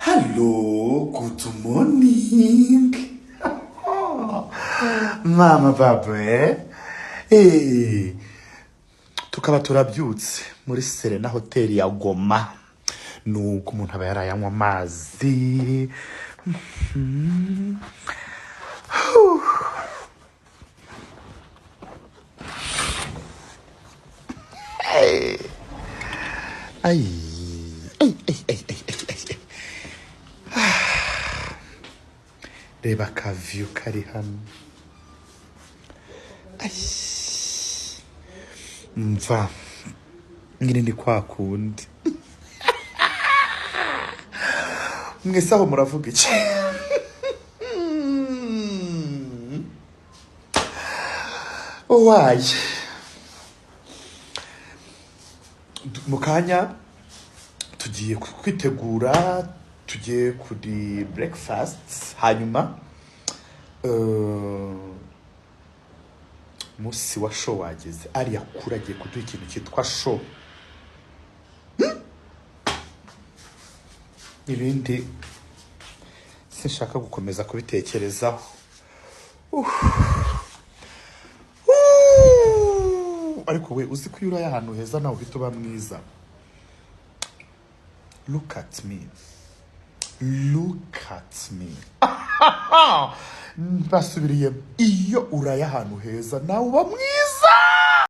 Hello, good morning. Mama Baba, tukaba turabyutse muri Serena Hotel ya Goma. Nuko umuntu aba yarayanywa amazi. Ay. Reba akaviyo kari hano. Umva ngine ndi kwa kundi. Mwese aho muravuga iki? Why? Mukanya tugiye kwitegura, tugiye kuri breakfast, hanyuma musi wa show wageze. Alliah kuragiye kuduha ikintu cyitwa show. Ibindi sinshaka gukomeza kubitekerezaho. Ariko we uzi ko yura y'ahantu heza nawe uhita uba mwiza. Look at me. Look at me. Basubiriye iyo uraya ahantu heza nawe uba mwiza.